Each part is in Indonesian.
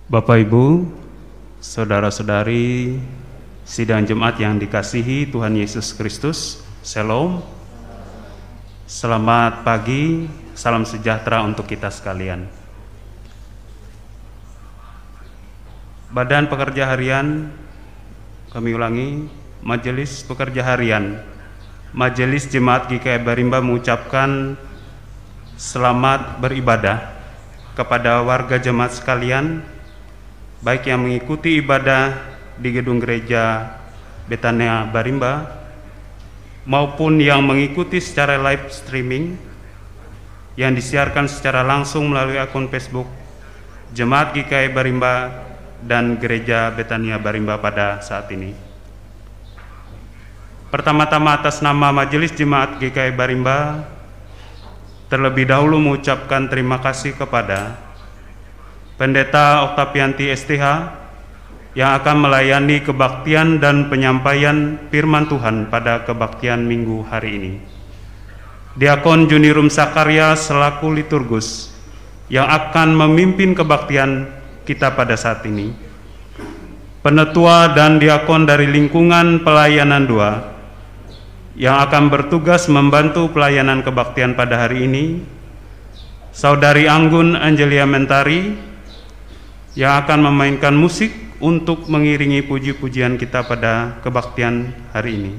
Bapak Ibu, saudara-saudari sidang Jemaat yang dikasihi Tuhan Yesus Kristus, Shalom. Selamat pagi, salam sejahtera untuk kita sekalian. Badan Pekerja Harian, kami ulangi, Majelis Pekerja Harian Majelis Jemaat GKI Barimba mengucapkan selamat beribadah kepada warga jemaat sekalian, baik yang mengikuti ibadah di gedung gereja Betania Barimba maupun yang mengikuti secara live streaming yang disiarkan secara langsung melalui akun Facebook Jemaat GKI Barimba dan Gereja Betania Barimba pada saat ini. Pertama-tama atas nama Majelis Jemaat GKI Barimba, terlebih dahulu mengucapkan terima kasih kepada Pendeta Oktavianti STH yang akan melayani kebaktian dan penyampaian firman Tuhan pada kebaktian minggu hari ini. Diakon Junirum Sakarya selaku liturgus yang akan memimpin kebaktian kita pada saat ini. Penetua dan diakon dari lingkungan pelayanan 2 yang akan bertugas membantu pelayanan kebaktian pada hari ini, Saudari Anggun Angelia Mentari yang akan memainkan musik untuk mengiringi puji-pujian kita pada kebaktian hari ini.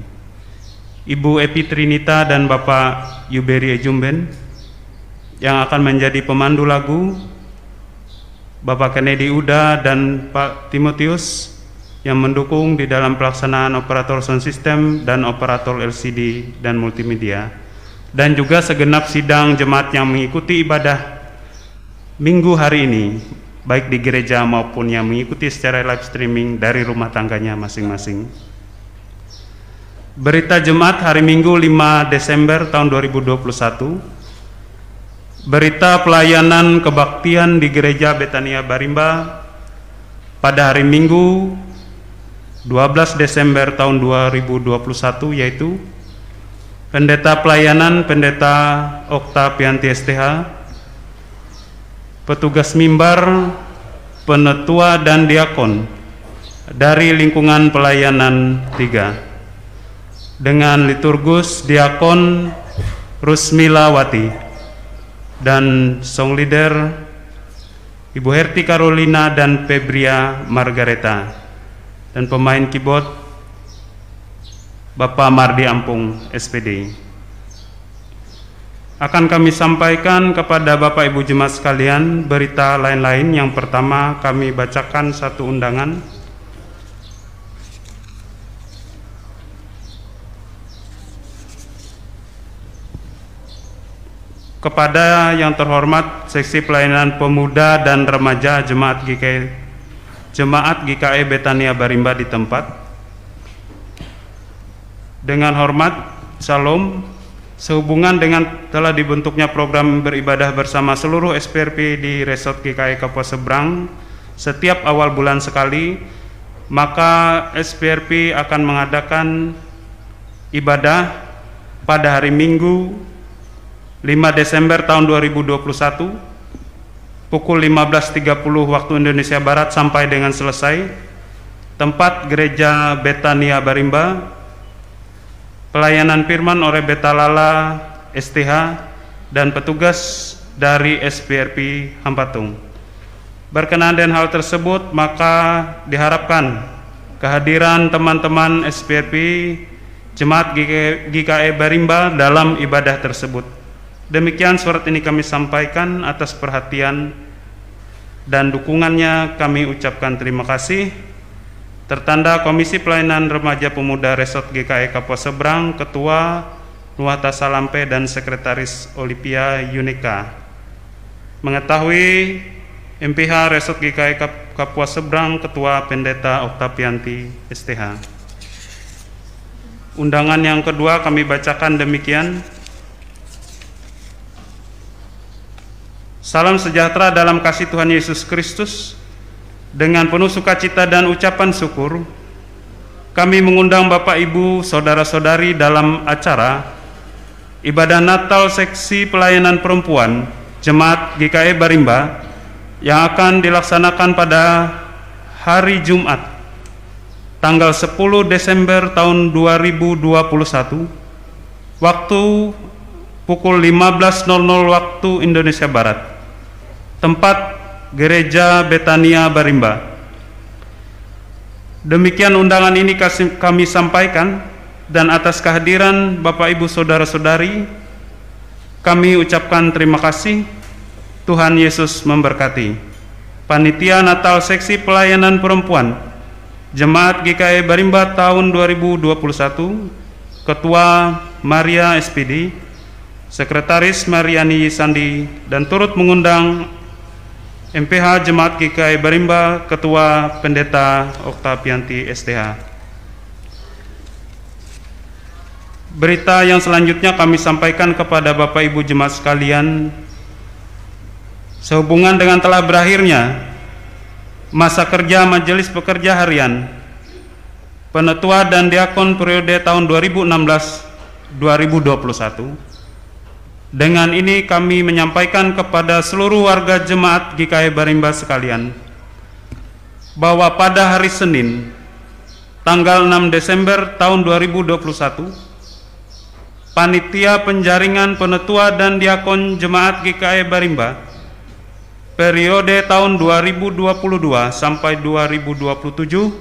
Ibu Epi Trinita dan Bapak Yuberi Ejumben yang akan menjadi pemandu lagu, Bapak Kennedy Uda dan Pak Timotius yang mendukung di dalam pelaksanaan operator sound system dan operator LCD dan multimedia, dan juga segenap sidang jemaat yang mengikuti ibadah minggu hari ini, baik di gereja maupun yang mengikuti secara live streaming dari rumah tangganya masing-masing. Berita Jemaat hari Minggu 5 Desember tahun 2021. Berita pelayanan kebaktian di Gereja Betania Barimba pada hari Minggu 12 Desember tahun 2021, yaitu Pendeta Pelayanan Pendeta Oktavianti STH, petugas mimbar, penetua dan diakon dari lingkungan pelayanan 3 dengan liturgus diakon Rusmilawati dan song leader Ibu Herti Carolina dan Febria Margareta, dan pemain keyboard Bapak Mardi Ampung SPD. Akan kami sampaikan kepada Bapak Ibu jemaat sekalian berita lain-lain. Yang pertama, kami bacakan satu undangan. Kepada yang terhormat Seksi Pelayanan Pemuda dan Remaja Jemaat GKI Betania Barimba di tempat. Dengan hormat, Salam. Sehubungan dengan telah dibentuknya program beribadah bersama seluruh SPRP di Resort GKI Kapuas Seberang setiap awal bulan sekali, maka SPRP akan mengadakan ibadah pada hari Minggu 5 Desember tahun 2021 pukul 15.30 waktu Indonesia Barat sampai dengan selesai. Tempat Gereja Betania Barimba. Pelayanan firman oleh Betalala STH dan petugas dari SPRP Hampatung. Berkenaan dengan hal tersebut, maka diharapkan kehadiran teman-teman SPRP Jemaat GKI Barimba dalam ibadah tersebut. Demikian surat ini kami sampaikan. Atas perhatian dan dukungannya kami ucapkan terima kasih. Tertanda Komisi Pelayanan Remaja Pemuda Resort GKI Kapuas Seberang, Ketua Nuwata Salampe dan Sekretaris Olivia Yunika. Mengetahui MPH Resort GKI Kapuas Seberang, Ketua Pendeta Oktavianti STH. Undangan yang kedua kami bacakan demikian. Salam sejahtera dalam kasih Tuhan Yesus Kristus. Dengan penuh sukacita dan ucapan syukur, kami mengundang Bapak Ibu, Saudara-saudari dalam acara ibadah Natal Seksi Pelayanan Perempuan Jemaat GKI Barimba yang akan dilaksanakan pada hari Jumat tanggal 10 Desember tahun 2021 waktu pukul 15.00 waktu Indonesia Barat, tempat Gereja Betania Barimba. Demikian undangan ini kami sampaikan, dan atas kehadiran Bapak Ibu Saudara-saudari kami ucapkan terima kasih. Tuhan Yesus memberkati. Panitia Natal Seksi Pelayanan Perempuan Jemaat GKI Barimba tahun 2021, Ketua Maria SPD, Sekretaris Mariani Sandi, dan turut mengundang MPH Jemaat GKI Barimba, Ketua Pendeta Oktavianti STH. Berita yang selanjutnya kami sampaikan kepada Bapak Ibu Jemaat sekalian, sehubungan dengan telah berakhirnya masa kerja Majelis Pekerja Harian Penetua dan Diakon periode tahun 2016-2021. Dengan ini kami menyampaikan kepada seluruh warga Jemaat GKI Barimba sekalian bahwa pada hari Senin tanggal 6 Desember tahun 2021, Panitia Penjaringan Penetua dan Diakon Jemaat GKI Barimba periode tahun 2022 sampai 2027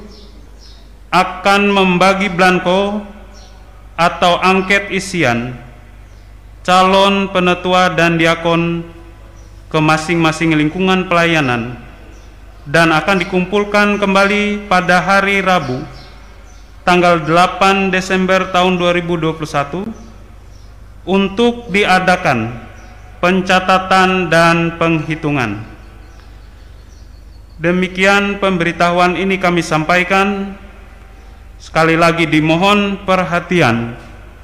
akan membagi belangko atau angket isian calon penetua dan diakon ke masing-masing lingkungan pelayanan, dan akan dikumpulkan kembali pada hari Rabu tanggal 8 Desember tahun 2021 untuk diadakan pencatatan dan penghitungan. Demikian pemberitahuan ini kami sampaikan. Sekali lagi dimohon perhatian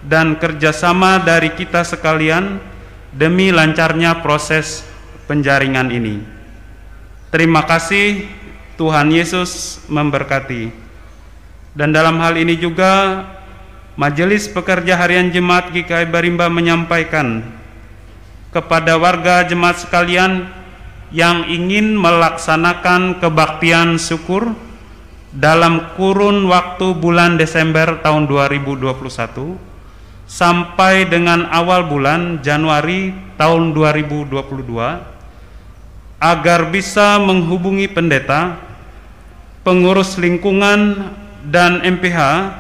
dan kerjasama dari kita sekalian demi lancarnya proses penjaringan ini. Terima kasih. Tuhan Yesus memberkati. Dan dalam hal ini juga Majelis Pekerja Harian Jemaat GKI Barimba menyampaikan kepada warga jemaat sekalian yang ingin melaksanakan kebaktian syukur dalam kurun waktu bulan Desember tahun 2021 sampai dengan awal bulan Januari tahun 2022 agar bisa menghubungi pendeta, pengurus lingkungan, dan MPH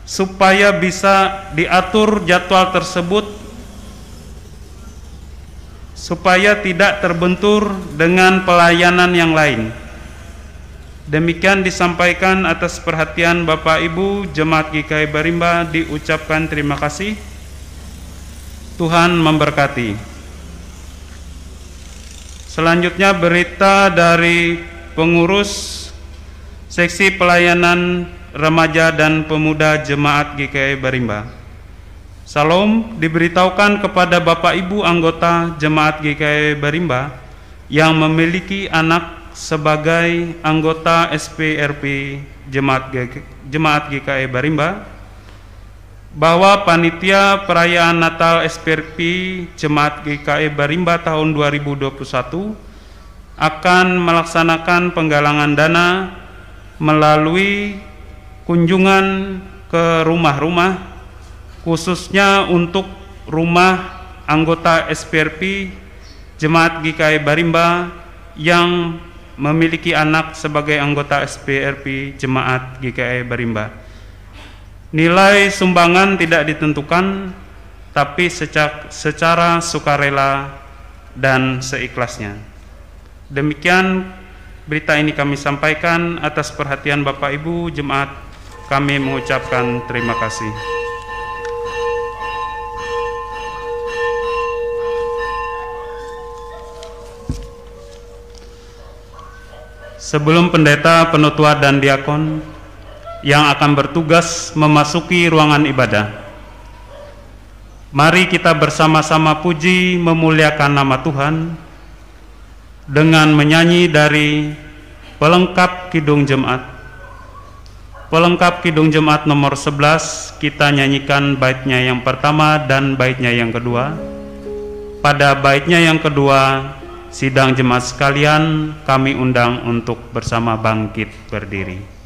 supaya bisa diatur jadwal tersebut supaya tidak terbentur dengan pelayanan yang lain. Demikian disampaikan. Atas perhatian Bapak Ibu Jemaat GKI Barimba diucapkan terima kasih. Tuhan memberkati. Selanjutnya berita dari pengurus Seksi Pelayanan Remaja dan Pemuda Jemaat GKI Barimba. Salam diberitahukan kepada Bapak Ibu anggota Jemaat GKI Barimba yang memiliki anak sebagai anggota SPRP Jemaat GKI Barimba bahwa panitia perayaan Natal SPRP Jemaat GKI Barimba tahun 2021 akan melaksanakan penggalangan dana melalui kunjungan ke rumah-rumah, khususnya untuk rumah anggota SPRP Jemaat GKI Barimba yang memiliki anak sebagai anggota SPRP Jemaat GKI Barimba. Nilai sumbangan tidak ditentukan, tapi secara sukarela dan seikhlasnya. Demikian berita ini kami sampaikan. Atas perhatian Bapak Ibu Jemaat, kami mengucapkan terima kasih. Sebelum pendeta, penetua, dan diakon yang akan bertugas memasuki ruangan ibadah, mari kita bersama-sama puji memuliakan nama Tuhan dengan menyanyi dari pelengkap Kidung Jemaat. Pelengkap Kidung Jemaat nomor 11, kita nyanyikan baitnya yang pertama dan baitnya yang kedua. Pada baitnya yang kedua sidang jemaat sekalian, kami undang untuk bersama bangkit berdiri.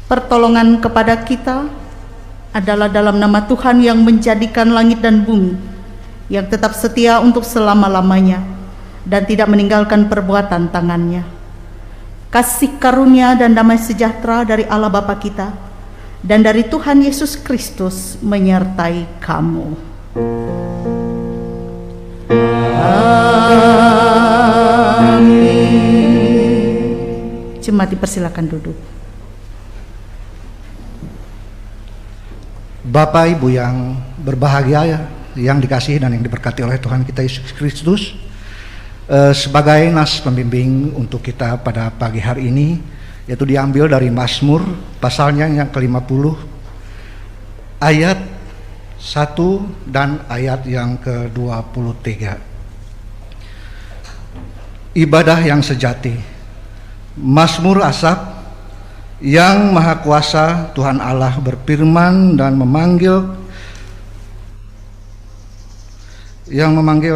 Pertolongan kepada kita adalah dalam nama Tuhan yang menjadikan langit dan bumi, yang tetap setia untuk selama-lamanya dan tidak meninggalkan perbuatan tangannya. Kasih karunia dan damai sejahtera dari Allah Bapa kita dan dari Tuhan Yesus Kristus menyertai kamu. Amin. Jemaat dipersilakan duduk. Bapak Ibu yang berbahagia, yang dikasihi dan yang diberkati oleh Tuhan kita Yesus Kristus, sebagai nas pembimbing untuk kita pada pagi hari ini, yaitu diambil dari Mazmur pasalnya yang ke-50 ayat 1 dan ayat yang ke-23. Ibadah yang sejati. Mazmur Asaf. Yang Maha Kuasa Tuhan Allah berfirman dan memanggil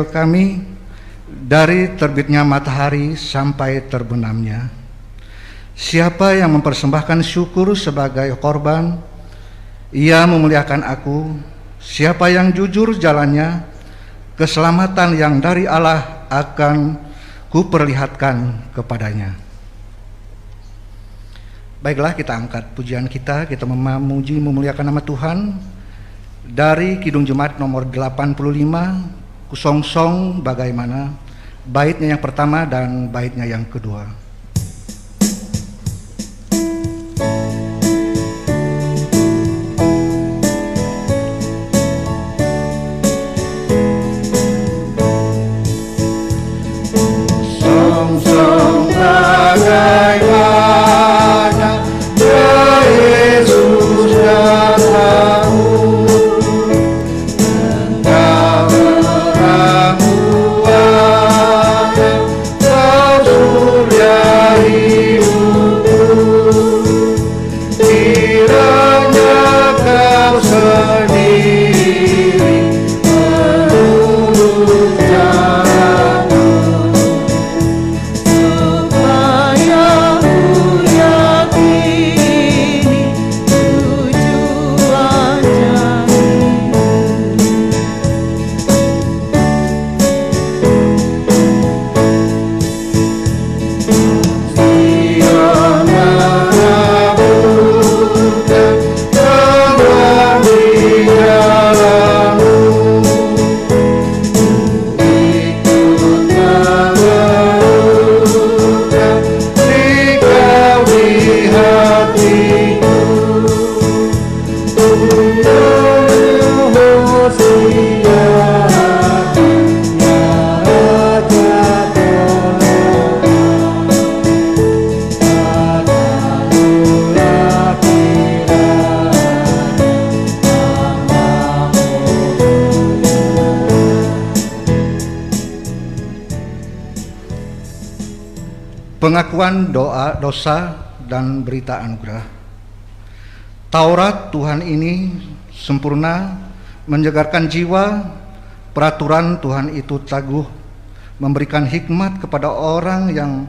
kami dari terbitnya matahari sampai terbenamnya. Siapa yang mempersembahkan syukur sebagai korban, ia memuliakan aku. Siapa yang jujur jalannya, keselamatan yang dari Allah akan kuperlihatkan kepadanya. Baiklah, kita angkat pujian kita memuji memuliakan nama Tuhan dari Kidung Jemaat nomor 85, Kusongsong bagaimana, baitnya yang pertama dan baitnya yang kedua. Song-song bagaimana Surya Pengakuan dosa dan berita anugerah. Taurat Tuhan ini sempurna, menyegarkan jiwa. Peraturan Tuhan itu teguh, memberikan hikmat kepada orang yang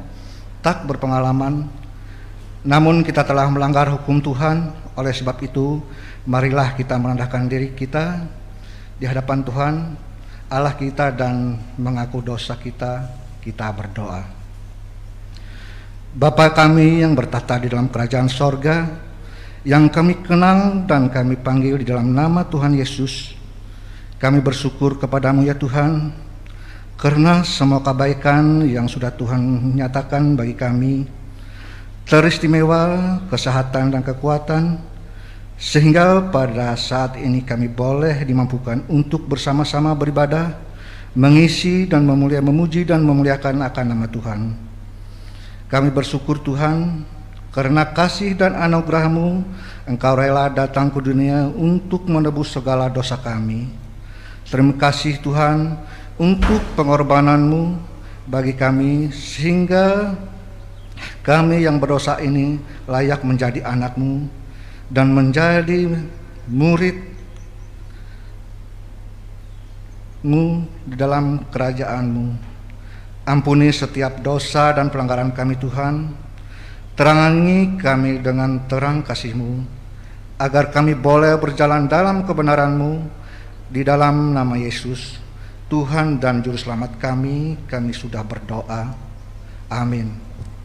tak berpengalaman. Namun kita telah melanggar hukum Tuhan. Oleh sebab itu, marilah kita merendahkan diri kita di hadapan Tuhan Allah kita dan mengaku dosa kita. Kita berdoa. Bapa kami yang bertahta di dalam kerajaan sorga, yang kami kenal dan kami panggil di dalam nama Tuhan Yesus, kami bersyukur kepadamu ya Tuhan, karena semua kebaikan yang sudah Tuhan nyatakan bagi kami, teristimewa kesehatan dan kekuatan, sehingga pada saat ini kami boleh dimampukan untuk bersama-sama beribadah, mengisi dan memuji dan memuliakan akan nama Tuhan. Kami bersyukur Tuhan, karena kasih dan anugerah-Mu, Engkau rela datang ke dunia untuk menebus segala dosa kami. Terima kasih Tuhan untuk pengorbanan-Mu bagi kami, sehingga kami yang berdosa ini layak menjadi anak-Mu dan menjadi murid-Mu di dalam kerajaan-Mu. Ampuni setiap dosa dan pelanggaran kami Tuhan. Terangi kami dengan terang kasih-Mu, agar kami boleh berjalan dalam kebenaran-Mu. Di dalam nama Yesus, Tuhan dan Juru Selamat kami sudah berdoa. Amin.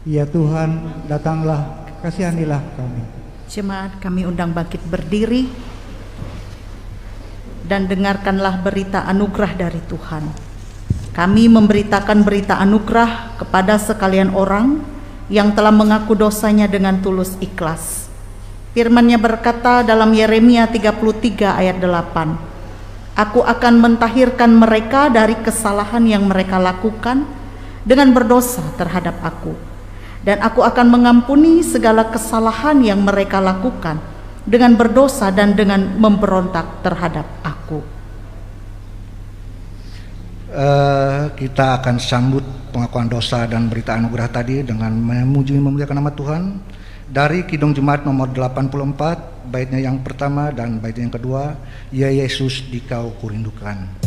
Ya Tuhan, datanglah, kasihanilah kami. Jemaat kami undang bangkit berdiri dan dengarkanlah berita anugerah dari Tuhan. Kami memberitakan berita anugerah kepada sekalian orang yang telah mengaku dosanya dengan tulus ikhlas. Firman-Nya berkata dalam Yeremia 33 ayat 8, Aku akan mentahirkan mereka dari kesalahan yang mereka lakukan dengan berdosa terhadap Aku, dan Aku akan mengampuni segala kesalahan yang mereka lakukan dengan berdosa dan dengan memberontak terhadap Aku. Kita akan sambut pengakuan dosa dan berita anugerah tadi dengan memuji memuliakan nama Tuhan dari Kidung Jemaat nomor 84, baitnya yang pertama dan baitnya yang kedua, Ya Yesus Dikau Kurindukan.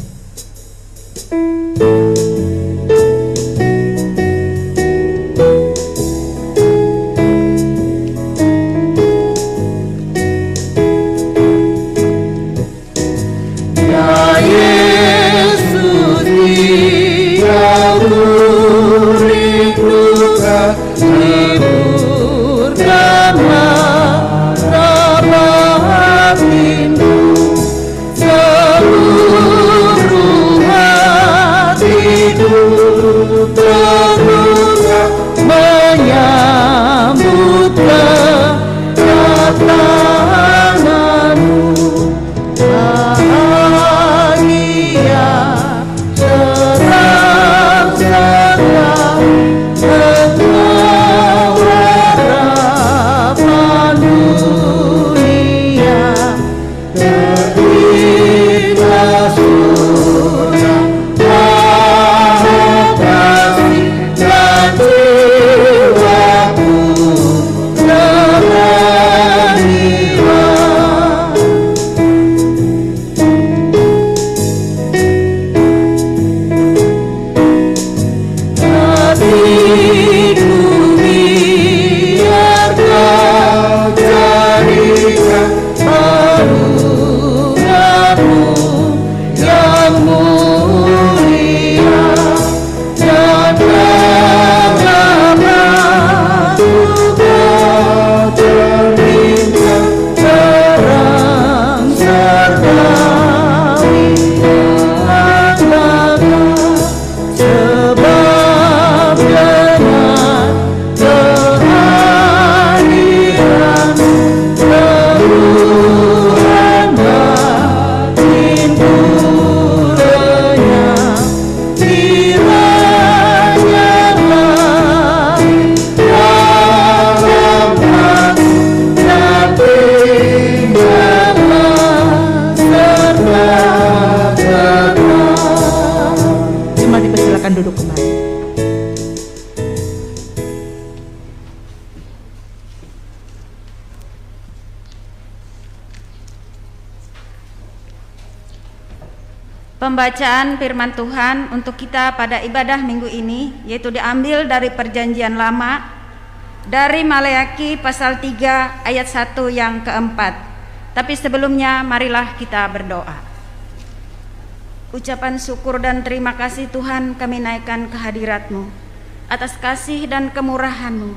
Pembacaan firman Tuhan untuk kita pada ibadah minggu ini yaitu diambil dari Perjanjian Lama, dari Maleakhi pasal 3 ayat 1 yang keempat. Tapi sebelumnya marilah kita berdoa. Ucapan syukur dan terima kasih Tuhan kami naikkan ke hadirat-Mu atas kasih dan kemurahan-Mu,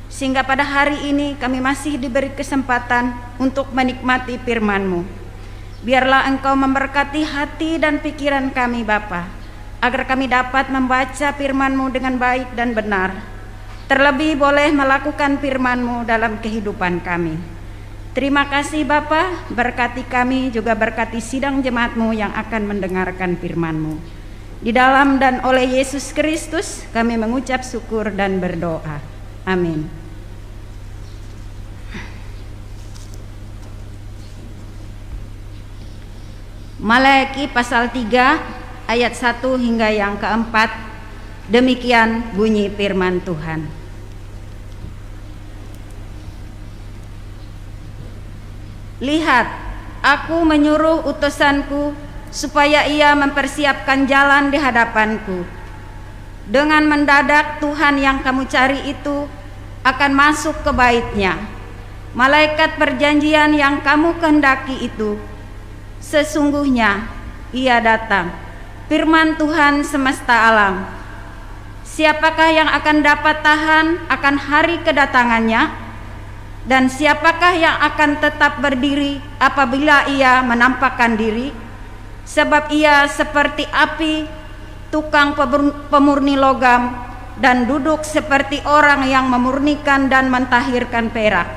sehingga pada hari ini kami masih diberi kesempatan untuk menikmati firman-Mu. Biarlah Engkau memberkati hati dan pikiran kami Bapa, agar kami dapat membaca firman-Mu dengan baik dan benar. Terlebih boleh melakukan firman-Mu dalam kehidupan kami. Terima kasih Bapa, berkati kami, juga berkati sidang jemaat-Mu yang akan mendengarkan firman-Mu. Di dalam dan oleh Yesus Kristus kami mengucap syukur dan berdoa. Amin. Maleakhi pasal 3 ayat 1 hingga yang keempat. Demikian bunyi firman Tuhan. Lihat, aku menyuruh utusanku supaya ia mempersiapkan jalan di hadapanku. Dengan mendadak Tuhan yang kamu cari itu akan masuk ke bait-Nya. Malaikat perjanjian yang kamu kehendaki itu sesungguhnya ia datang, firman Tuhan semesta alam. Siapakah yang akan dapat tahan akan hari kedatangannya? Dan siapakah yang akan tetap berdiri apabila ia menampakkan diri? Sebab ia seperti api, tukang pemurni logam, dan duduk seperti orang yang memurnikan dan mentahirkan perak.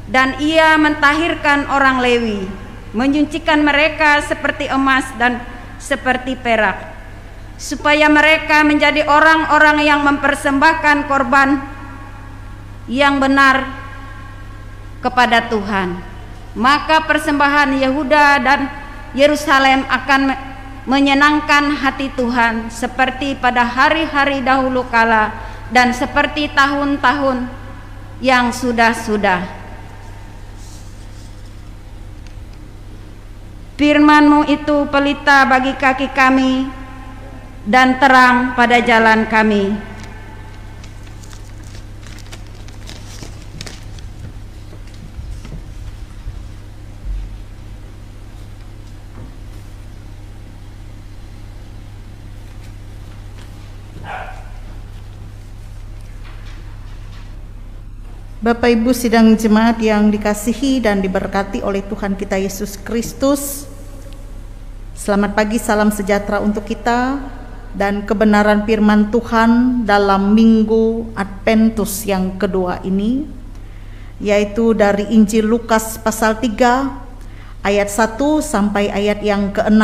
Dan ia mentahirkan orang Lewi, menyucikan mereka seperti emas dan seperti perak, supaya mereka menjadi orang-orang yang mempersembahkan korban yang benar kepada Tuhan. Maka persembahan Yehuda dan Yerusalem akan menyenangkan hati Tuhan seperti pada hari-hari dahulu kala dan seperti tahun-tahun yang sudah-sudah. Firman-Mu itu pelita bagi kaki kami dan terang pada jalan kami. Bapak Ibu sidang jemaat yang dikasihi dan diberkati oleh Tuhan kita Yesus Kristus, selamat pagi, salam sejahtera untuk kita dan kebenaran firman Tuhan dalam Minggu Adventus yang kedua ini, yaitu dari Injil Lukas pasal 3 ayat 1 sampai ayat yang ke-6.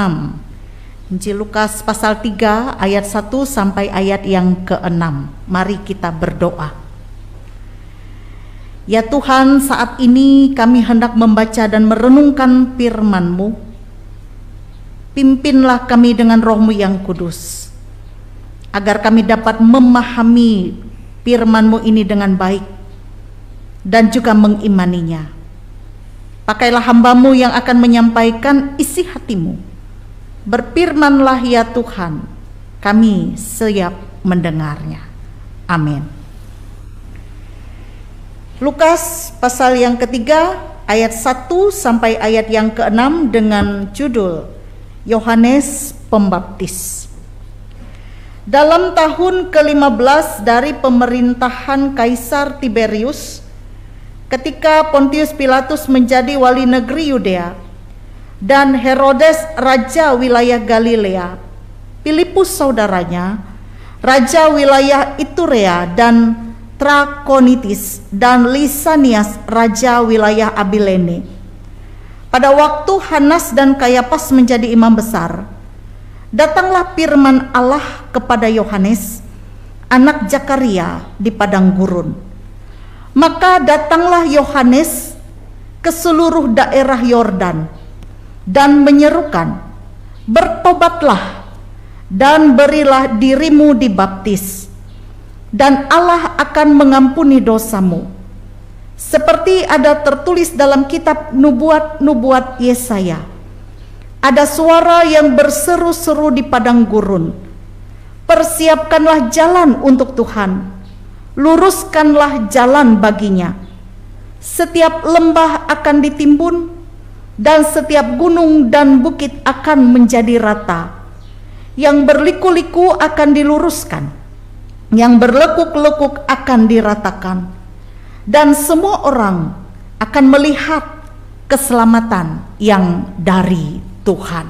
Injil Lukas pasal 3 ayat 1 sampai ayat yang ke-6. Mari kita berdoa. Ya Tuhan, saat ini kami hendak membaca dan merenungkan firman-Mu. Pimpinlah kami dengan Roh-Mu yang kudus, agar kami dapat memahami firman-Mu ini dengan baik dan juga mengimaninya. Pakailah hamba-Mu yang akan menyampaikan isi hati-Mu. Berfirmanlah ya Tuhan, kami siap mendengarnya. Amin. Lukas pasal yang ketiga ayat 1 sampai ayat yang ke-6 dengan judul Yohanes Pembaptis. Dalam tahun ke-15 dari pemerintahan Kaisar Tiberius, ketika Pontius Pilatus menjadi wali negeri Yudea dan Herodes raja wilayah Galilea, Filipus saudaranya raja wilayah Iturea dan Trakonitis, dan Lisanias raja wilayah Abilene. Pada waktu Hanas dan Kayafas menjadi imam besar, datanglah firman Allah kepada Yohanes, anak Zakaria, di padang gurun. Maka datanglah Yohanes ke seluruh daerah Yordan dan menyerukan, bertobatlah dan berilah dirimu dibaptis, dan Allah akan mengampuni dosamu, seperti ada tertulis dalam kitab nubuat-nubuat Yesaya. Ada suara yang berseru-seru di padang gurun, persiapkanlah jalan untuk Tuhan, luruskanlah jalan baginya. Setiap lembah akan ditimbun, dan setiap gunung dan bukit akan menjadi rata. Yang berliku-liku akan diluruskan, yang berlekuk-lekuk akan diratakan, dan semua orang akan melihat keselamatan yang dari Tuhan.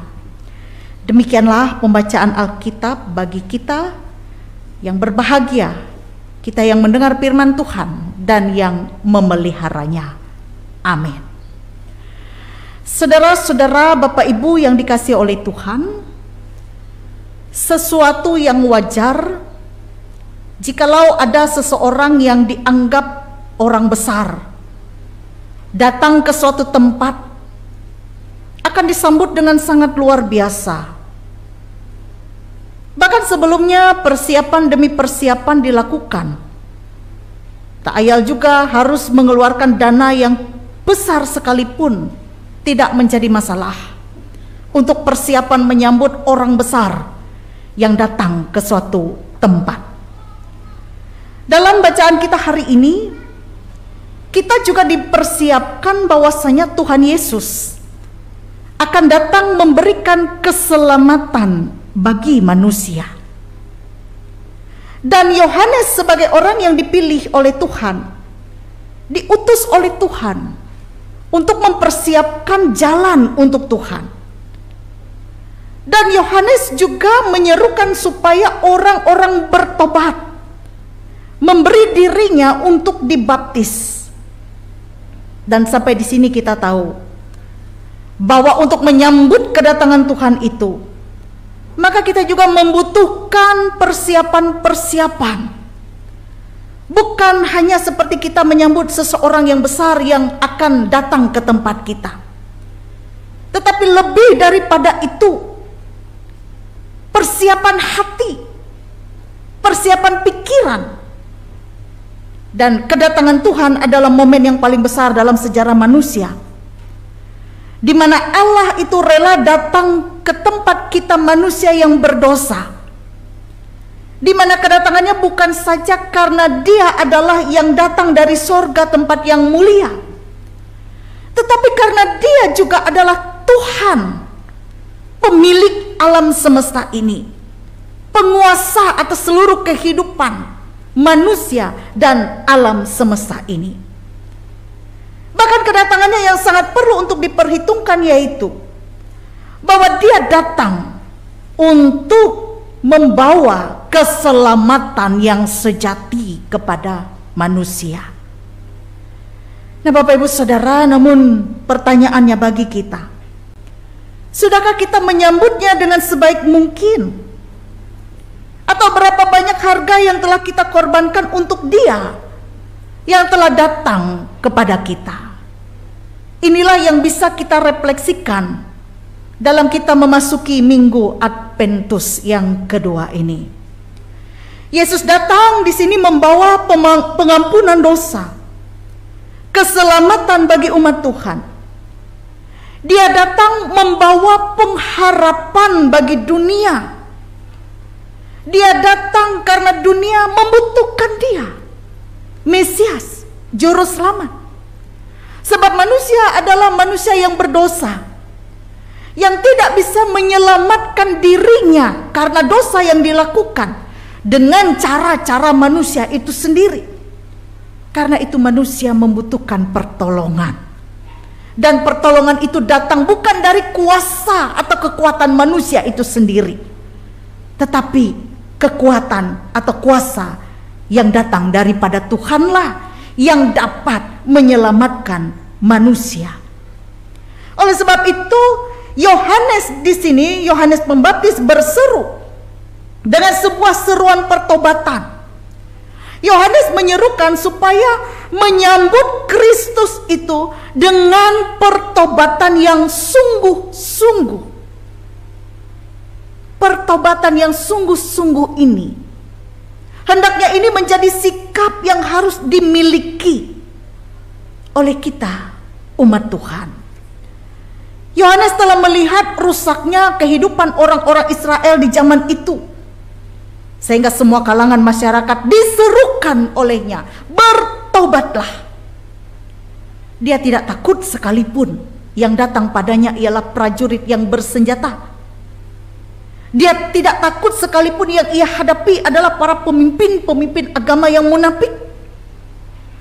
Demikianlah pembacaan Alkitab bagi kita yang berbahagia, kita yang mendengar firman Tuhan dan yang memeliharanya. Amin. Saudara-saudara, Bapak Ibu yang dikasihi oleh Tuhan, sesuatu yang wajar jikalau ada seseorang yang dianggap orang besar datang ke suatu tempat, akan disambut dengan sangat luar biasa. Bahkan sebelumnya persiapan demi persiapan dilakukan. Tak ayal juga harus mengeluarkan dana yang besar sekalipun tidak menjadi masalah untuk persiapan menyambut orang besar yang datang ke suatu tempat. Dalam bacaan kita hari ini, kita juga dipersiapkan bahwasanya Tuhan Yesus akan datang memberikan keselamatan bagi manusia. Dan Yohanes sebagai orang yang dipilih oleh Tuhan, diutus oleh Tuhan untuk mempersiapkan jalan untuk Tuhan. Dan Yohanes juga menyerukan supaya orang-orang bertobat, memberi dirinya untuk dibaptis. Dan sampai di sini kita tahu bahwa untuk menyambut kedatangan Tuhan itu, maka kita juga membutuhkan persiapan-persiapan. Bukan hanya seperti kita menyambut seseorang yang besar yang akan datang ke tempat kita, tetapi lebih daripada itu, persiapan hati, persiapan pikiran. Dan kedatangan Tuhan adalah momen yang paling besar dalam sejarah manusia, di mana Allah itu rela datang ke tempat kita manusia yang berdosa, di mana kedatangannya bukan saja karena Dia adalah yang datang dari sorga, tempat yang mulia, tetapi karena Dia juga adalah Tuhan, pemilik alam semesta ini, penguasa atas seluruh kehidupan manusia dan alam semesta ini. Bahkan kedatangannya yang sangat perlu untuk diperhitungkan, yaitu bahwa Dia datang untuk membawa keselamatan yang sejati kepada manusia. Nah, Bapak Ibu Saudara, namun pertanyaannya bagi kita, sudahkah kita menyambutnya dengan sebaik mungkin? Atau berapa banyak harga yang telah kita korbankan untuk Dia yang telah datang kepada kita? Inilah yang bisa kita refleksikan dalam kita memasuki Minggu Adventus yang kedua ini. Yesus datang di sini membawa pengampunan dosa, keselamatan bagi umat Tuhan. Dia datang membawa pengharapan bagi dunia. Dia datang karena dunia membutuhkan Dia, Mesias, Juru Selamat. Sebab manusia adalah manusia yang berdosa, yang tidak bisa menyelamatkan dirinya karena dosa yang dilakukan dengan cara-cara manusia itu sendiri. Karena itu manusia membutuhkan pertolongan. Dan pertolongan itu datang bukan dari kuasa atau kekuatan manusia itu sendiri, tetapi kekuatan atau kuasa yang datang daripada Tuhanlah yang dapat menyelamatkan manusia. Oleh sebab itu, Yohanes di sini, Yohanes Pembaptis berseru dengan sebuah seruan pertobatan. Yohanes menyerukan supaya menyambut Kristus itu dengan pertobatan yang sungguh-sungguh. Pertobatan yang sungguh-sungguh ini, hendaknya ini menjadi sikap yang harus dimiliki oleh kita, umat Tuhan. Yohanes telah melihat rusaknya kehidupan orang-orang Israel di zaman itu, sehingga semua kalangan masyarakat diserukan olehnya, bertobatlah. Dia tidak takut sekalipun yang datang padanya ialah prajurit yang bersenjata. Dia tidak takut sekalipun yang ia hadapi adalah para pemimpin-pemimpin agama yang munafik,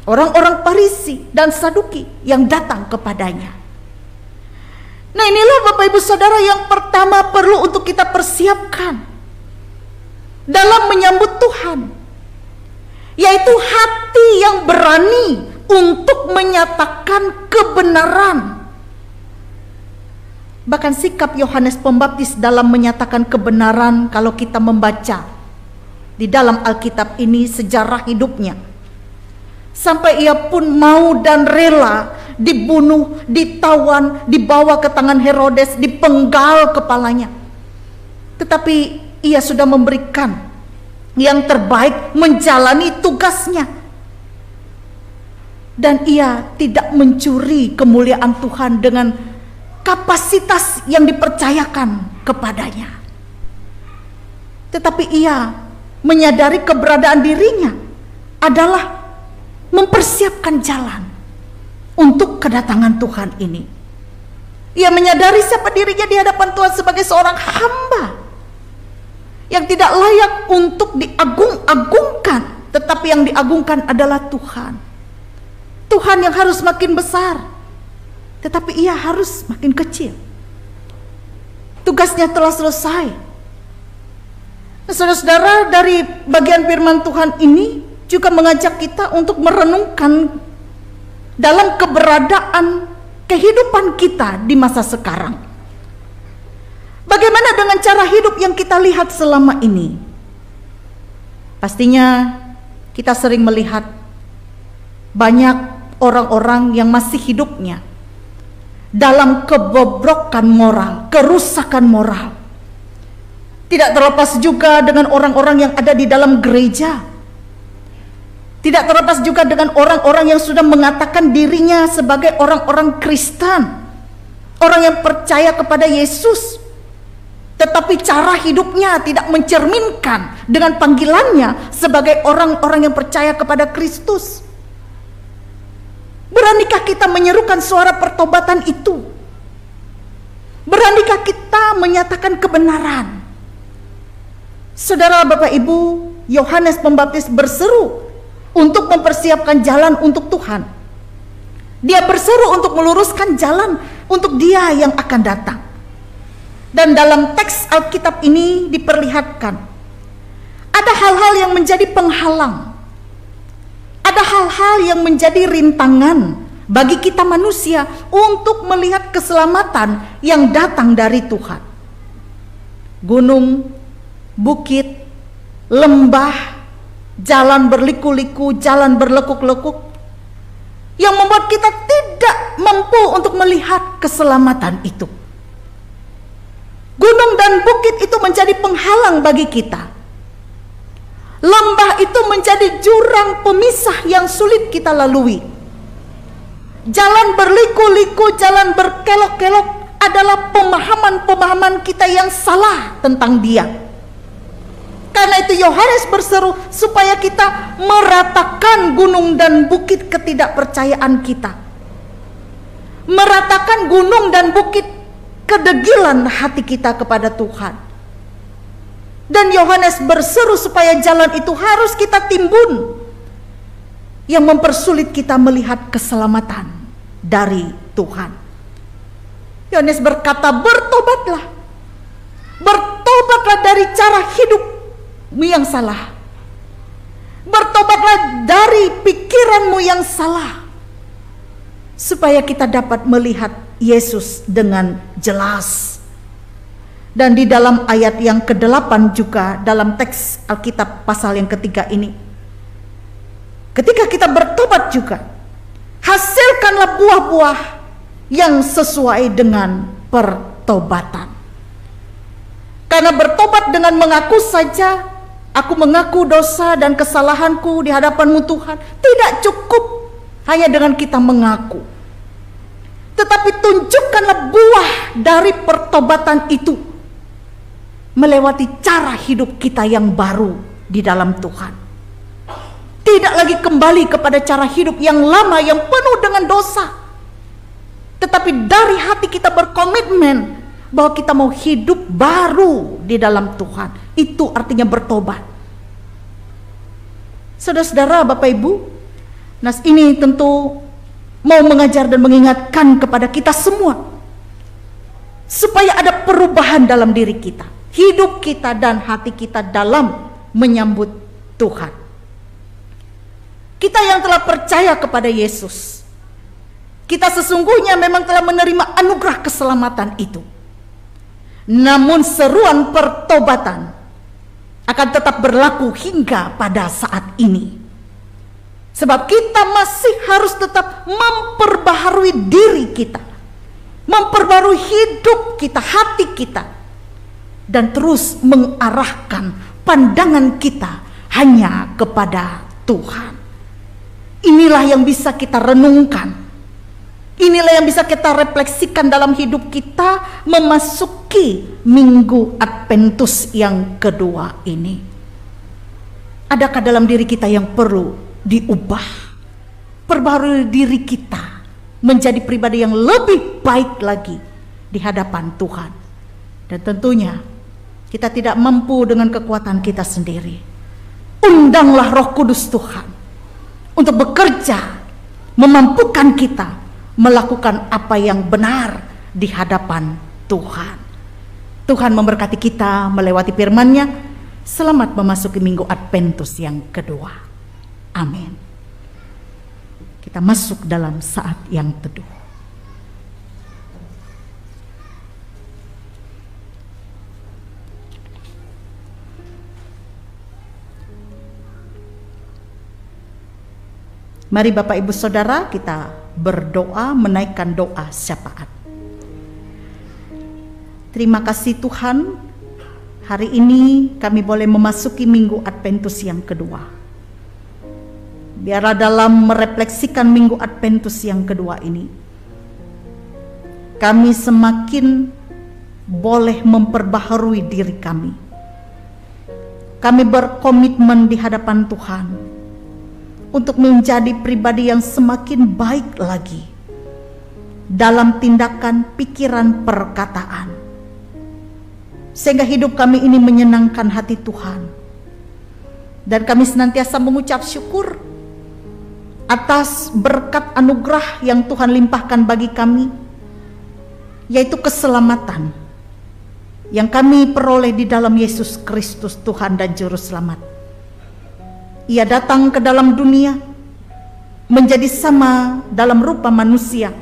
orang-orang Farisi dan Saduki yang datang kepadanya. Nah, inilah Bapak Ibu Saudara yang pertama perlu untuk kita persiapkan dalam menyambut Tuhan, yaitu hati yang berani untuk menyatakan kebenaran. Bahkan sikap Yohanes Pembaptis dalam menyatakan kebenaran, kalau kita membaca di dalam Alkitab ini sejarah hidupnya, sampai ia pun mau dan rela dibunuh, ditawan, dibawa ke tangan Herodes, dipenggal kepalanya. Tetapi ia sudah memberikan yang terbaik, menjalani tugasnya. Dan ia tidak mencuri kemuliaan Tuhan dengan kapasitas yang dipercayakan kepadanya. Tetapi ia menyadari keberadaan dirinya adalah mempersiapkan jalan untuk kedatangan Tuhan ini. Ia menyadari siapa dirinya di hadapan Tuhan sebagai seorang hamba yang tidak layak untuk diagung-agungkan, tetapi yang diagungkan adalah Tuhan. Tuhan yang harus makin besar, tetapi ia harus makin kecil. Tugasnya telah selesai. Saudara-saudara, dari bagian firman Tuhan ini juga mengajak kita untuk merenungkan dalam keberadaan kehidupan kita di masa sekarang. Bagaimana dengan cara hidup yang kita lihat selama ini? Pastinya kita sering melihat banyak orang-orang yang masih hidupnya dalam kebobrokan moral, kerusakan moral. Tidak terlepas juga dengan orang-orang yang ada di dalam gereja. Tidak terlepas juga dengan orang-orang yang sudah mengatakan dirinya sebagai orang-orang Kristen, orang yang percaya kepada Yesus, tetapi cara hidupnya tidak mencerminkan dengan panggilannya sebagai orang-orang yang percaya kepada Kristus. Beranikah kita menyerukan suara pertobatan itu? Beranikah kita menyatakan kebenaran? Saudara, Bapak Ibu, Yohanes Pembaptis berseru untuk mempersiapkan jalan untuk Tuhan. Dia berseru untuk meluruskan jalan untuk Dia yang akan datang. Dan dalam teks Alkitab ini diperlihatkan ada hal-hal yang menjadi penghalang, ada hal-hal yang menjadi rintangan bagi kita manusia untuk melihat keselamatan yang datang dari Tuhan. Gunung, bukit, lembah, jalan berliku-liku, jalan berlekuk-lekuk, yang membuat kita tidak mampu untuk melihat keselamatan itu. Gunung dan bukit itu menjadi penghalang bagi kita. Lembah itu menjadi jurang pemisah yang sulit kita lalui. Jalan berliku-liku, jalan berkelok-kelok adalah pemahaman-pemahaman kita yang salah tentang Dia. Karena itu Yohanes berseru supaya kita meratakan gunung dan bukit ketidakpercayaan kita. Meratakan gunung dan bukit kedegilan hati kita kepada Tuhan. Dan Yohanes berseru supaya jalan itu harus kita timbun, yang mempersulit kita melihat keselamatan dari Tuhan. Yohanes berkata, bertobatlah. Bertobatlah dari cara hidupmu yang salah. Bertobatlah dari pikiranmu yang salah, supaya kita dapat melihat Yesus dengan jelas. Dan di dalam ayat yang ke-8 juga dalam teks Alkitab pasal yang ketiga ini, ketika kita bertobat juga, hasilkanlah buah-buah yang sesuai dengan pertobatan. Karena bertobat dengan mengaku saja, aku mengaku dosa dan kesalahanku di hadapan-Mu Tuhan, tidak cukup hanya dengan kita mengaku. Tetapi tunjukkanlah buah dari pertobatan itu melewati cara hidup kita yang baru di dalam Tuhan. Tidak lagi kembali kepada cara hidup yang lama yang penuh dengan dosa, tetapi dari hati kita berkomitmen bahwa kita mau hidup baru di dalam Tuhan. Itu artinya bertobat. Saudara-saudara, Bapak Ibu, nas ini tentu mau mengajar dan mengingatkan kepada kita semua supaya ada perubahan dalam diri kita, hidup kita dan hati kita dalam menyambut Tuhan. Kita yang telah percaya kepada Yesus, kita sesungguhnya memang telah menerima anugerah keselamatan itu. Namun seruan pertobatan akan tetap berlaku hingga pada saat ini. Sebab kita masih harus tetap memperbaharui diri kita, memperbarui hidup kita, hati kita, dan terus mengarahkan pandangan kita hanya kepada Tuhan. Inilah yang bisa kita renungkan, inilah yang bisa kita refleksikan dalam hidup kita memasuki Minggu Adventus yang kedua ini. Adakah dalam diri kita yang perlu diubah, perbarui diri kita menjadi pribadi yang lebih baik lagi di hadapan Tuhan? Dan tentunya kita tidak mampu dengan kekuatan kita sendiri. Undanglah Roh Kudus Tuhan untuk bekerja, memampukan kita melakukan apa yang benar di hadapan Tuhan. Tuhan memberkati kita melewati firman-Nya. Selamat memasuki Minggu Adventus yang kedua. Amin. Kita masuk dalam saat yang teduh. Mari Bapak Ibu Saudara kita berdoa, menaikkan doa syafaat. Terima kasih Tuhan, hari ini kami boleh memasuki Minggu Adventus yang kedua. Biarlah dalam merefleksikan Minggu Adventus yang kedua ini, kami semakin boleh memperbaharui diri kami. Kami berkomitmen di hadapan Tuhan untuk menjadi pribadi yang semakin baik lagi dalam tindakan, pikiran, perkataan, sehingga hidup kami ini menyenangkan hati Tuhan. Dan kami senantiasa mengucap syukur atas berkat anugerah yang Tuhan limpahkan bagi kami, yaitu keselamatan yang kami peroleh di dalam Yesus Kristus Tuhan dan Juru Selamat. Ia datang ke dalam dunia menjadi sama dalam rupa manusia,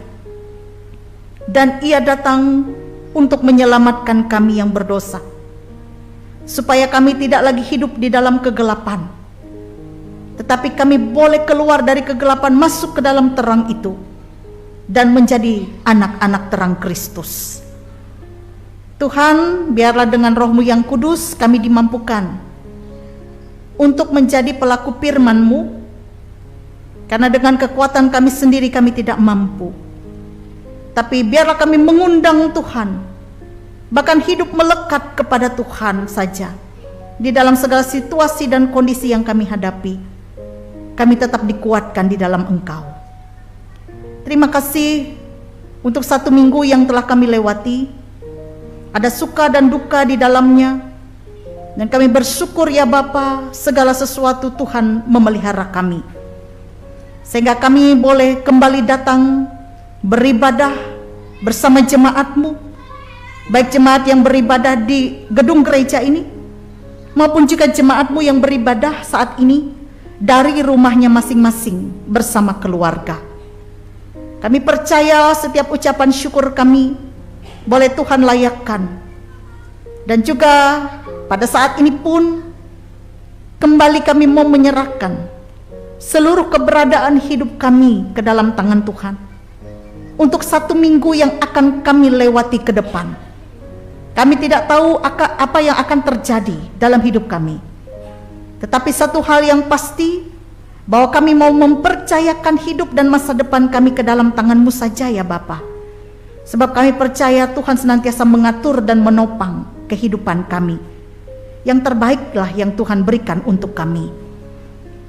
dan Ia datang untuk menyelamatkan kami yang berdosa, supaya kami tidak lagi hidup di dalam kegelapan, tetapi kami boleh keluar dari kegelapan masuk ke dalam terang itu dan menjadi anak-anak terang Kristus. Tuhan, biarlah dengan Roh-Mu yang kudus kami dimampukan untuk menjadi pelaku firman-Mu, karena dengan kekuatan kami sendiri kami tidak mampu. Tapi biarlah kami mengundang Tuhan, bahkan hidup melekat kepada Tuhan saja di dalam segala situasi dan kondisi yang kami hadapi. Kami tetap dikuatkan di dalam Engkau. Terima kasih untuk satu minggu yang telah kami lewati. Ada suka dan duka di dalamnya, dan kami bersyukur ya Bapa, segala sesuatu Tuhan memelihara kami, sehingga kami boleh kembali datang beribadah bersama jemaat-Mu, baik jemaat yang beribadah di gedung gereja ini maupun juga jemaat-Mu yang beribadah saat ini dari rumahnya masing-masing bersama keluarga. Kami percaya setiap ucapan syukur kami boleh Tuhan layakkan, dan juga pada saat ini pun kembali kami mau menyerahkan seluruh keberadaan hidup kami ke dalam tangan Tuhan untuk satu minggu yang akan kami lewati ke depan. Kami tidak tahu apa yang akan terjadi dalam hidup kami, tetapi satu hal yang pasti, bahwa kami mau mempercayakan hidup dan masa depan kami ke dalam tangan-Mu saja ya Bapa, Sebab kami percaya Tuhan senantiasa mengatur dan menopang kehidupan kami. Yang terbaiklah yang Tuhan berikan untuk kami.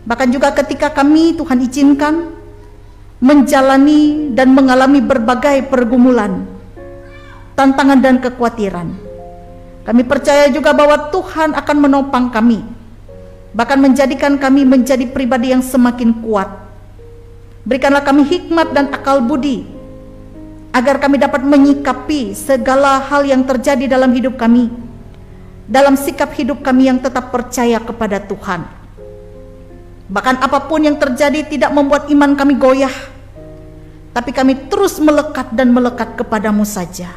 Bahkan juga ketika kami Tuhan izinkan menjalani dan mengalami berbagai pergumulan, tantangan dan kekhawatiran, kami percaya juga bahwa Tuhan akan menopang kami, bahkan menjadikan kami menjadi pribadi yang semakin kuat. Berikanlah kami hikmat dan akal budi, agar kami dapat menyikapi segala hal yang terjadi dalam hidup kami, dalam sikap hidup kami yang tetap percaya kepada Tuhan. Bahkan apapun yang terjadi tidak membuat iman kami goyah, tapi kami terus melekat dan melekat kepadamu saja.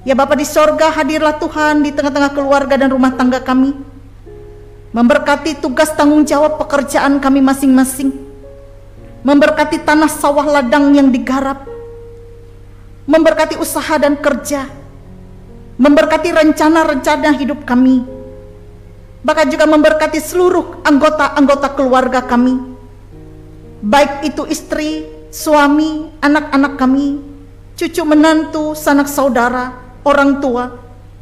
Ya Bapa di sorga, hadirlah Tuhan di tengah-tengah keluarga dan rumah tangga kami, memberkati tugas tanggung jawab pekerjaan kami masing-masing, memberkati tanah sawah ladang yang digarap, memberkati usaha dan kerja, memberkati rencana-rencana hidup kami, bahkan juga memberkati seluruh anggota-anggota keluarga kami, baik itu istri, suami, anak-anak kami, cucu menantu, sanak saudara, orang tua,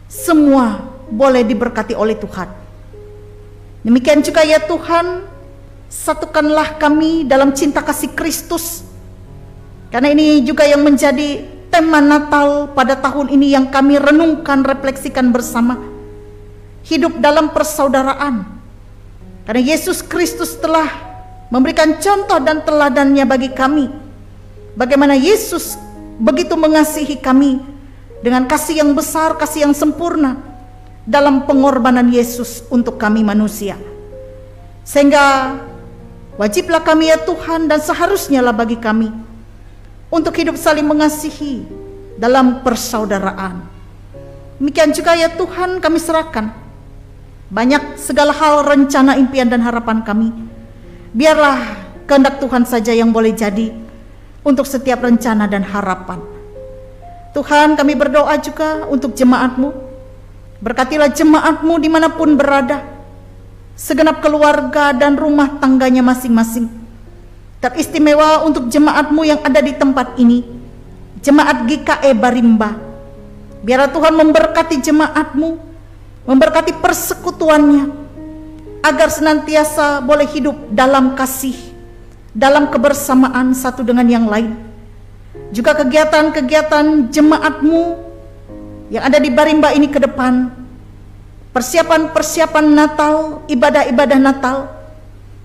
semua boleh diberkati oleh Tuhan. Demikian juga ya Tuhan, satukanlah kami dalam cinta kasih Kristus, karena ini juga yang menjadi tema Natal pada tahun ini yang kami renungkan, refleksikan bersama. Hidup dalam persaudaraan, karena Yesus Kristus telah memberikan contoh dan teladannya bagi kami, bagaimana Yesus begitu mengasihi kami dengan kasih yang besar, kasih yang sempurna dalam pengorbanan Yesus untuk kami manusia. Sehingga wajiblah kami ya Tuhan, dan seharusnya lah bagi kami untuk hidup saling mengasihi dalam persaudaraan. Demikian juga ya Tuhan, kami serahkan banyak segala hal, rencana, impian dan harapan kami. Biarlah kehendak Tuhan saja yang boleh jadi untuk setiap rencana dan harapan. Tuhan, kami berdoa juga untuk jemaat-Mu. Berkatilah jemaat-Mu dimanapun berada, segenap keluarga dan rumah tangganya masing-masing. Teristimewa untuk jemaat-Mu yang ada di tempat ini, jemaat GKE Barimba. Biarlah Tuhan memberkati jemaat-Mu, memberkati persekutuannya, agar senantiasa boleh hidup dalam kasih, dalam kebersamaan satu dengan yang lain. Juga kegiatan-kegiatan jemaat-Mu yang ada di Barimba ini ke depan, persiapan-persiapan Natal, ibadah-ibadah Natal,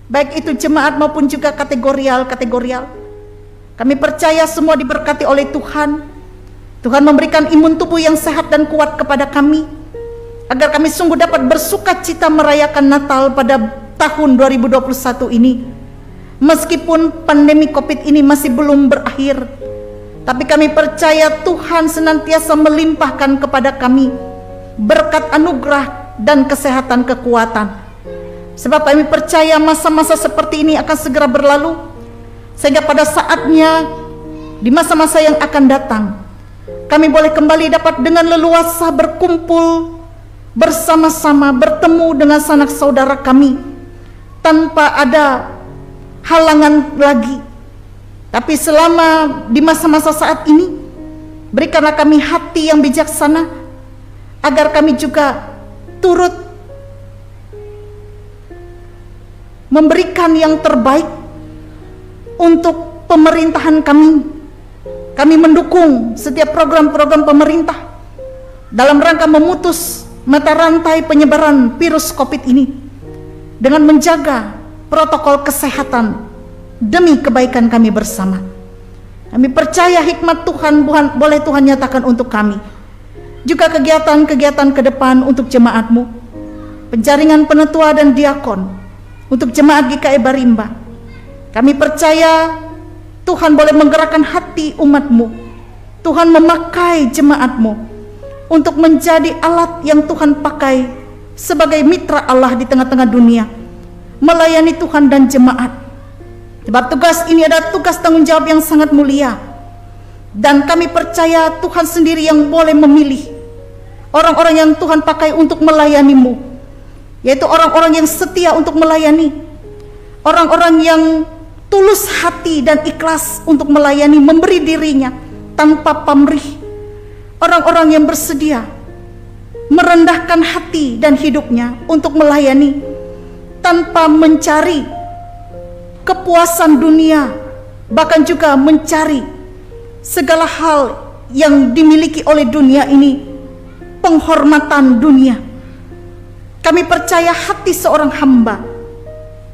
baik itu jemaat maupun juga kategorial. Kami percaya semua diberkati oleh Tuhan. Tuhan memberikan imun tubuh yang sehat dan kuat kepada kami, agar kami sungguh dapat bersuka cita merayakan Natal pada tahun 2021 ini. Meskipun pandemi COVID ini masih belum berakhir, tapi kami percaya Tuhan senantiasa melimpahkan kepada kami berkat anugerah dan kesehatan, kekuatan. Sebab kami percaya masa-masa seperti ini akan segera berlalu, sehingga pada saatnya di masa-masa yang akan datang, kami boleh kembali dapat dengan leluasa berkumpul bersama-sama, bertemu dengan sanak saudara kami tanpa ada halangan lagi. Tapi selama di masa-masa saat ini, berikanlah kami hati yang bijaksana, agar kami juga turut memberikan yang terbaik untuk pemerintahan kami. Kami mendukung setiap program-program pemerintah dalam rangka memutus mata rantai penyebaran virus COVID ini dengan menjaga protokol kesehatan demi kebaikan kami bersama. Kami percaya hikmat Tuhan boleh Tuhan nyatakan untuk kami. Juga kegiatan-kegiatan ke depan untuk jemaat-Mu, penjaringan penetua dan diakon untuk jemaat GKE Barimba. Kami percaya Tuhan boleh menggerakkan hati umat-Mu. Tuhan memakai jemaat-Mu untuk menjadi alat yang Tuhan pakai sebagai mitra Allah di tengah-tengah dunia, melayani Tuhan dan jemaat. Sebab tugas ini adalah tugas tanggung jawab yang sangat mulia, dan kami percaya Tuhan sendiri yang boleh memilih orang-orang yang Tuhan pakai untuk melayani-Mu, yaitu orang-orang yang setia untuk melayani, orang-orang yang tulus hati dan ikhlas untuk melayani, memberi dirinya tanpa pamrih, orang-orang yang bersedia merendahkan hati dan hidupnya untuk melayani tanpa mencari kepuasan dunia, bahkan juga mencari segala hal yang dimiliki oleh dunia ini, penghormatan dunia. Kami percaya hati seorang hamba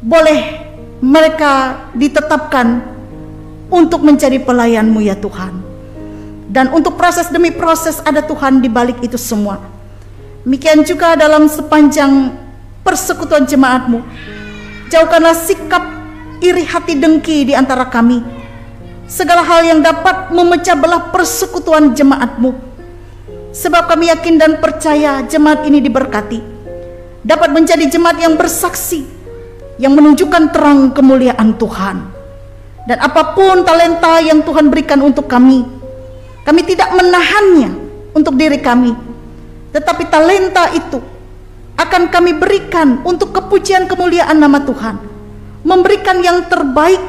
boleh mereka ditetapkan untuk menjadi pelayan-Mu ya Tuhan. Dan untuk proses demi proses ada Tuhan di balik itu semua. Demikian juga dalam sepanjang persekutuan jemaat-Mu. Jauhkanlah sikap iri hati dengki di antara kami. Segala hal yang dapat memecah belah persekutuan jemaat-Mu. Sebab kami yakin dan percaya jemaat ini diberkati, dapat menjadi jemaat yang bersaksi, yang menunjukkan terang kemuliaan Tuhan. Dan apapun talenta yang Tuhan berikan untuk kami tidak menahannya untuk diri kami, tetapi talenta itu akan kami berikan untuk kepujian kemuliaan nama Tuhan, memberikan yang terbaik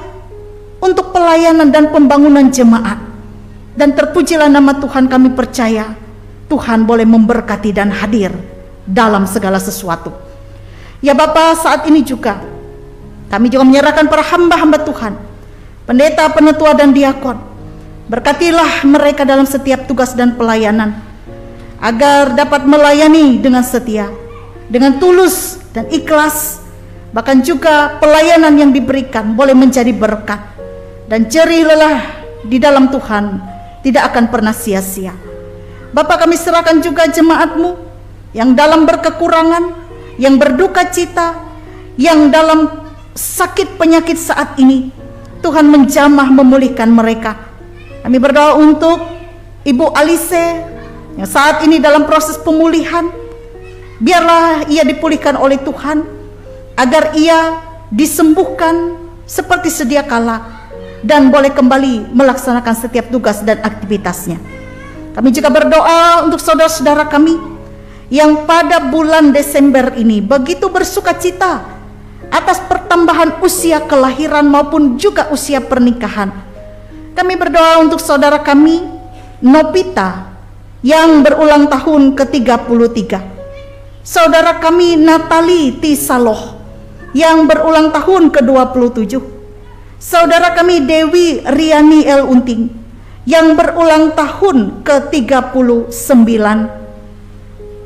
untuk pelayanan dan pembangunan jemaat. Dan terpujilah nama Tuhan. Kami percaya Tuhan boleh memberkati dan hadir dalam segala sesuatu. Ya Bapa, saat ini juga kami juga menyerahkan para hamba-hamba Tuhan, pendeta, penetua dan diakon. Berkatilah mereka dalam setiap tugas dan pelayanan, agar dapat melayani dengan setia, dengan tulus dan ikhlas. Bahkan juga pelayanan yang diberikan boleh menjadi berkat, dan jerih lelah di dalam Tuhan tidak akan pernah sia-sia. Bapa, kami serahkan juga jemaat-Mu yang dalam berkekurangan, yang berduka cita, yang dalam sakit penyakit saat ini. Tuhan menjamah memulihkan mereka. Kami berdoa untuk Ibu Alice yang saat ini dalam proses pemulihan. Biarlah ia dipulihkan oleh Tuhan, agar ia disembuhkan seperti sedia kala dan boleh kembali melaksanakan setiap tugas dan aktivitasnya. Kami juga berdoa untuk saudara-saudara kami yang pada bulan Desember ini begitu bersuka cita atas pertambahan usia kelahiran maupun juga usia pernikahan. Kami berdoa untuk saudara kami Nopita yang berulang tahun ke-33, saudara kami Natali Tisaloh yang berulang tahun ke-27, saudara kami Dewi Riani El Unting yang berulang tahun ke-39.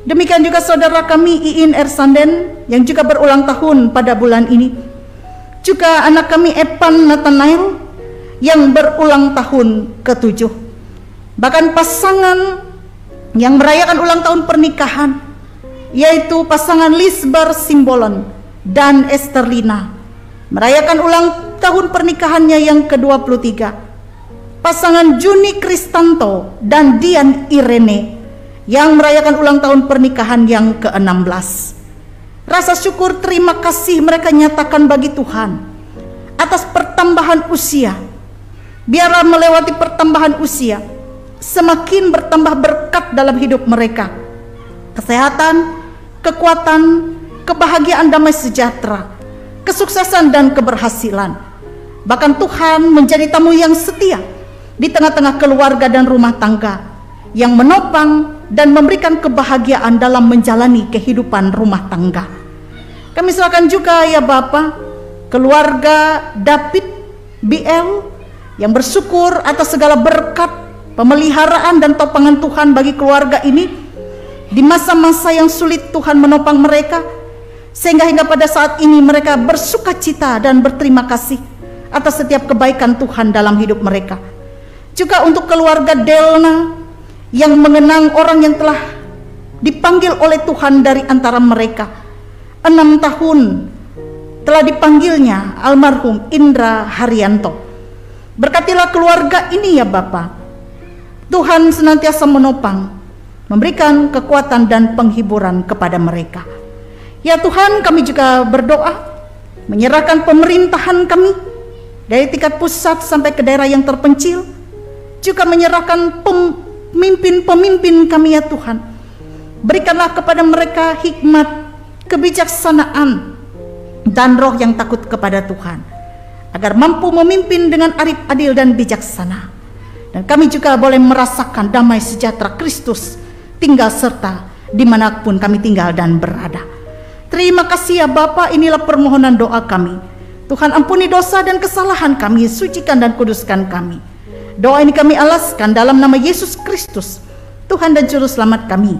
Demikian juga saudara kami Iin Ersanden yang juga berulang tahun pada bulan ini. Juga anak kami Epan Nathanael yang berulang tahun ke-7. Bahkan pasangan yang merayakan ulang tahun pernikahan, yaitu pasangan Lisbar Simbolon dan Esterlina, merayakan ulang tahun pernikahannya yang ke-23. Pasangan Juni Kristanto dan Dian Irene yang merayakan ulang tahun pernikahan yang ke-16. Rasa syukur terima kasih mereka nyatakan bagi Tuhan atas pertambahan usia. Biarlah melewati pertambahan usia semakin bertambah berkat dalam hidup mereka, kesehatan, kekuatan, kebahagiaan, damai sejahtera, kesuksesan dan keberhasilan. Bahkan Tuhan menjadi tamu yang setia di tengah-tengah keluarga dan rumah tangga, yang menopang dan memberikan kebahagiaan dalam menjalani kehidupan rumah tangga. Kami serahkan juga ya Bapa, keluarga David BL yang bersyukur atas segala berkat, pemeliharaan dan topangan Tuhan bagi keluarga ini. Di masa-masa yang sulit Tuhan menopang mereka, sehingga hingga pada saat ini mereka bersuka cita dan berterima kasih atas setiap kebaikan Tuhan dalam hidup mereka. Juga untuk keluarga Delna yang mengenang orang yang telah dipanggil oleh Tuhan dari antara mereka. 6 tahun telah dipanggilnya almarhum Indra Haryanto. Berkatilah keluarga ini ya Bapa. Tuhan senantiasa menopang, memberikan kekuatan dan penghiburan kepada mereka. Ya Tuhan, kami juga berdoa menyerahkan pemerintahan kami dari tingkat pusat sampai ke daerah yang terpencil, juga menyerahkan pemimpin-pemimpin kami ya Tuhan. Berikanlah kepada mereka hikmat, kebijaksanaan, dan roh yang takut kepada Tuhan, agar mampu memimpin dengan arif, adil, dan bijaksana. Dan kami juga boleh merasakan damai sejahtera Kristus tinggal serta dimanapun kami tinggal dan berada. Terima kasih ya Bapa, inilah permohonan doa kami. Tuhan ampuni dosa dan kesalahan kami, sucikan dan kuduskan kami. Doa ini kami alaskan dalam nama Yesus Kristus, Tuhan dan Juru Selamat kami,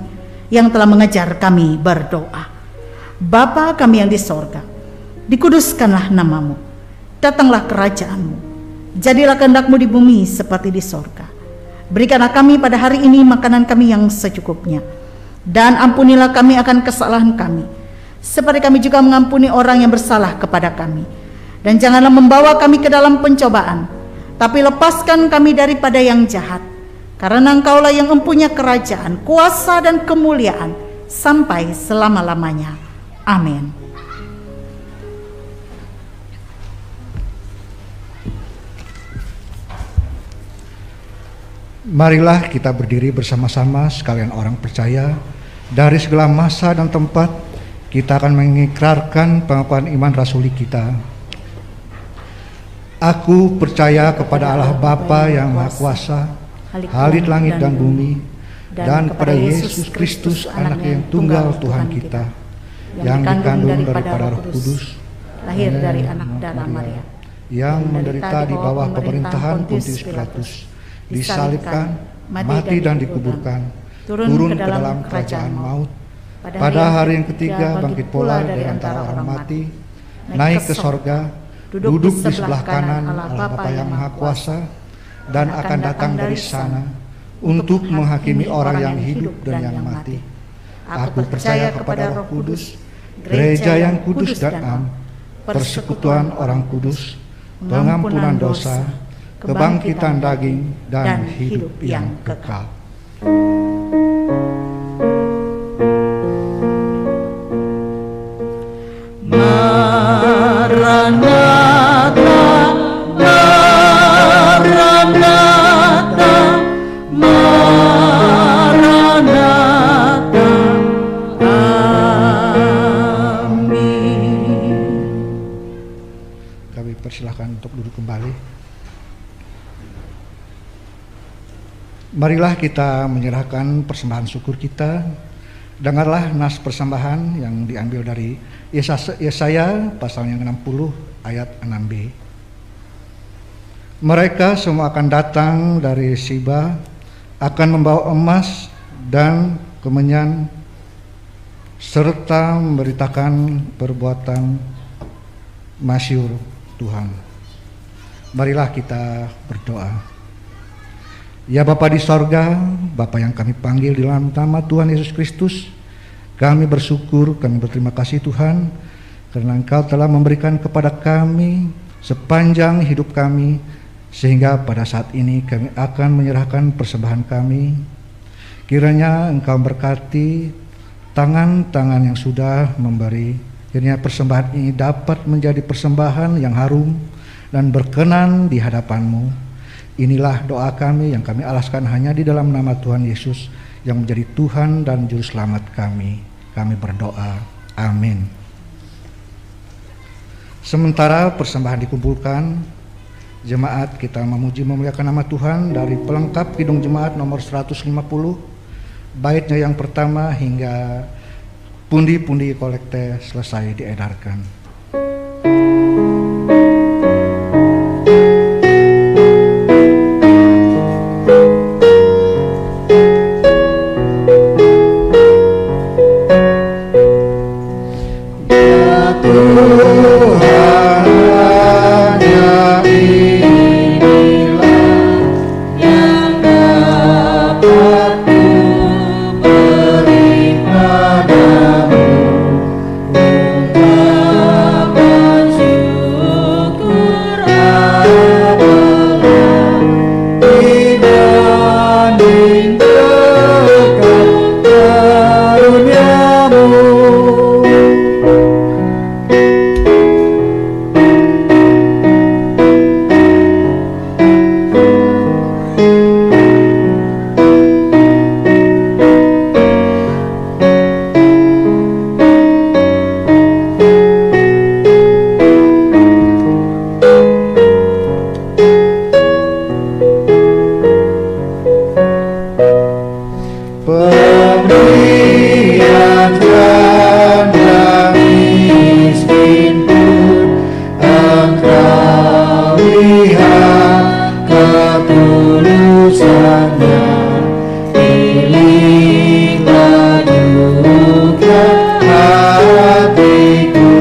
yang telah mengajar kami berdoa. Bapa kami yang di sorga, dikuduskanlah namamu, datanglah kerajaanmu, jadilah kehendak-Mu di bumi seperti di sorga. Berikanlah kami pada hari ini makanan kami yang secukupnya, dan ampunilah kami akan kesalahan kami, seperti kami juga mengampuni orang yang bersalah kepada kami. Dan janganlah membawa kami ke dalam pencobaan, tapi lepaskan kami daripada yang jahat. Karena Engkaulah yang mempunyai kerajaan, kuasa dan kemuliaan sampai selama-lamanya. Amin. Marilah kita berdiri bersama-sama sekalian orang percaya. Dari segala masa dan tempat kita akan mengikrarkan pengakuan iman rasuli kita. Aku percaya kepada Allah Bapa yang Maha Kuasa, Halik langit dan bumi, dan kepada Yesus Kristus anak yang tunggal Tuhan kita, yang dikandung daripada Roh Kudus, lahir dari anak darah Maria, yang menderita di bawah pemerintahan Pontius Pilatus, disalibkan, mati dan dikuburkan, turun ke dalam kerajaan maut, pada hari yang ketiga bangkit pula dari antara orang mati, naik ke sorga, duduk di sebelah kanan Allah Bapa yang Maha Kuasa, dan akan datang dari sana untuk menghakimi orang yang hidup dan yang mati. Aku percaya kepada Roh Kudus, gereja yang kudus dan am, persekutuan orang kudus, pengampunan dosa, kebangkitan daging, dan hidup yang kekal. Maranatha, Maranatha, Maranatha, amin. Kami persilahkan untuk duduk kembali. Marilah kita menyerahkan persembahan syukur kita. Dengarlah nas persembahan yang diambil dari Yesaya pasal yang 60 ayat 6b. Mereka semua akan datang dari Siba, akan membawa emas dan kemenyan, serta memberitakan perbuatan masyhur Tuhan. Marilah kita berdoa. Ya Bapa di sorga, Bapa yang kami panggil di dalam nama Tuhan Yesus Kristus, kami bersyukur, kami berterima kasih Tuhan, karena Engkau telah memberikan kepada kami sepanjang hidup kami, sehingga pada saat ini kami akan menyerahkan persembahan kami. Kiranya Engkau berkati tangan-tangan yang sudah memberi, kiranya persembahan ini dapat menjadi persembahan yang harum dan berkenan di hadapan-Mu. Inilah doa kami yang kami alaskan hanya di dalam nama Tuhan Yesus yang menjadi Tuhan dan Juru Selamat kami. Kami berdoa, amin. Sementara persembahan dikumpulkan, jemaat kita memuji memuliakan nama Tuhan dari pelengkap Kidung Jemaat nomor 150, baitnya yang pertama hingga pundi-pundi kolekte selesai diedarkan. Tuhan pemberian janda miskin pun Engkau lihat ketulusannya. Pilihlah juga hatiku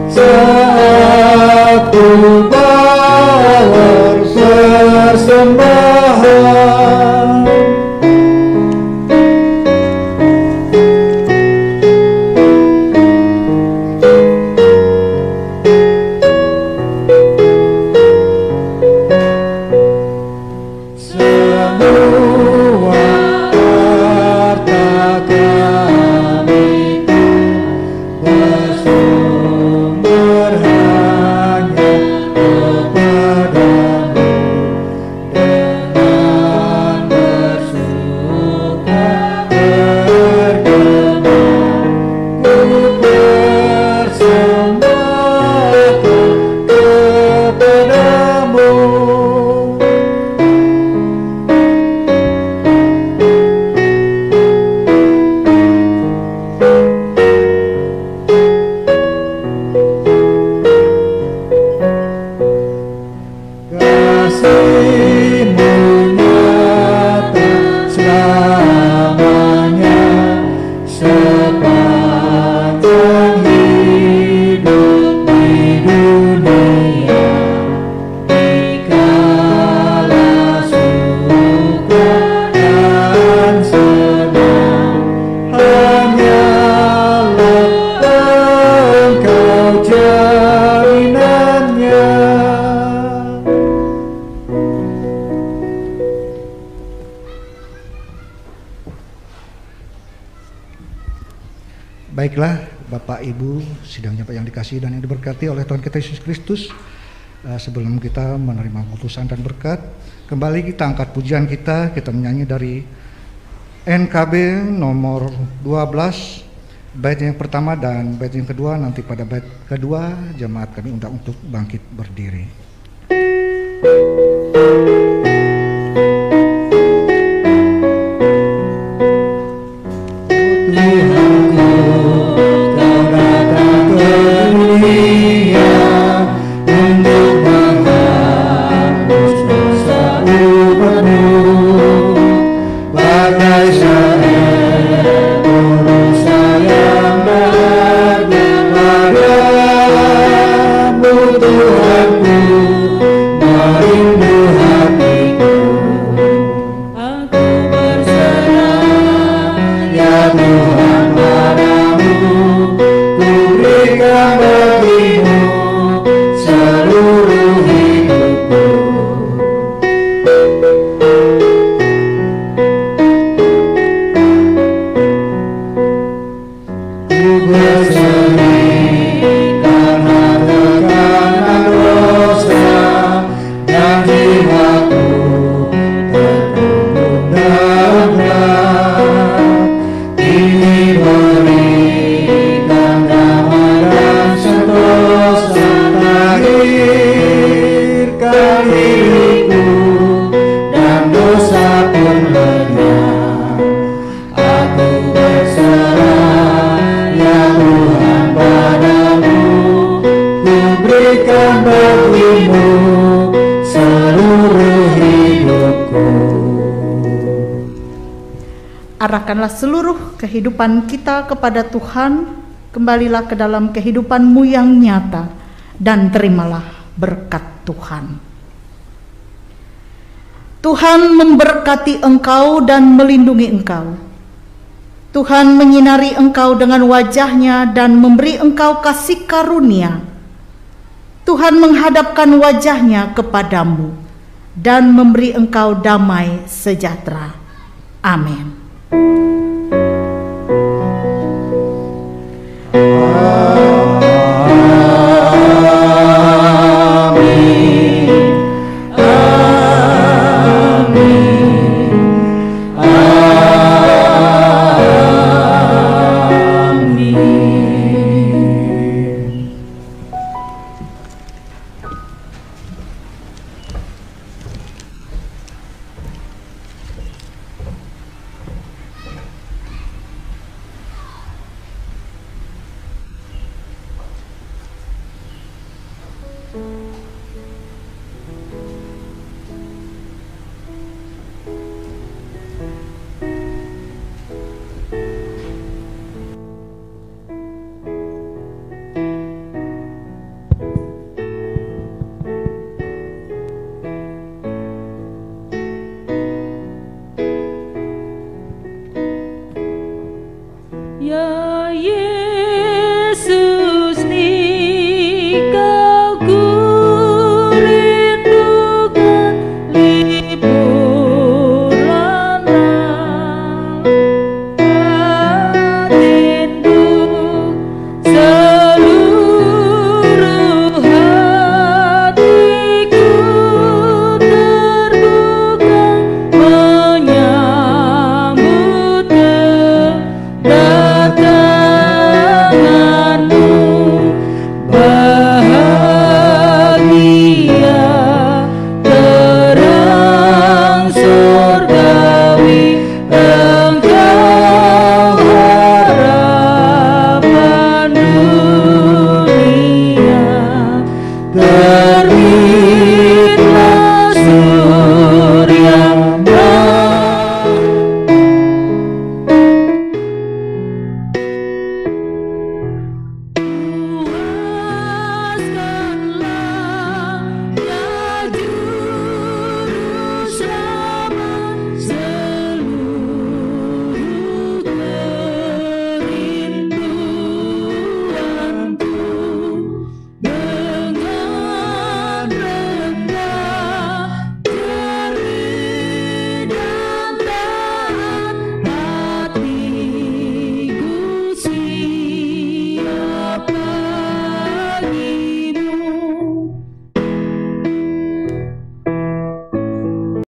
saat ku bawa persembahan. Baiklah, Bapak Ibu, sidang jemaat yang dikasihi dan yang diberkati oleh Tuhan kita Yesus Kristus. Sebelum kita menerima putusan dan berkat, kembali kita angkat pujian kita menyanyi dari NKB nomor 12, bait yang pertama dan bait yang kedua. Nanti pada bait kedua jemaat kami undang untuk bangkit berdiri. Arahkanlah seluruh kehidupan kita kepada Tuhan, kembalilah ke dalam kehidupan-Mu yang nyata, dan terimalah berkat Tuhan. Tuhan memberkati engkau dan melindungi engkau. Tuhan menyinari engkau dengan wajah-Nya dan memberi engkau kasih karunia. Tuhan menghadapkan wajah-Nya kepadamu dan memberi engkau damai sejahtera. Amin. Ya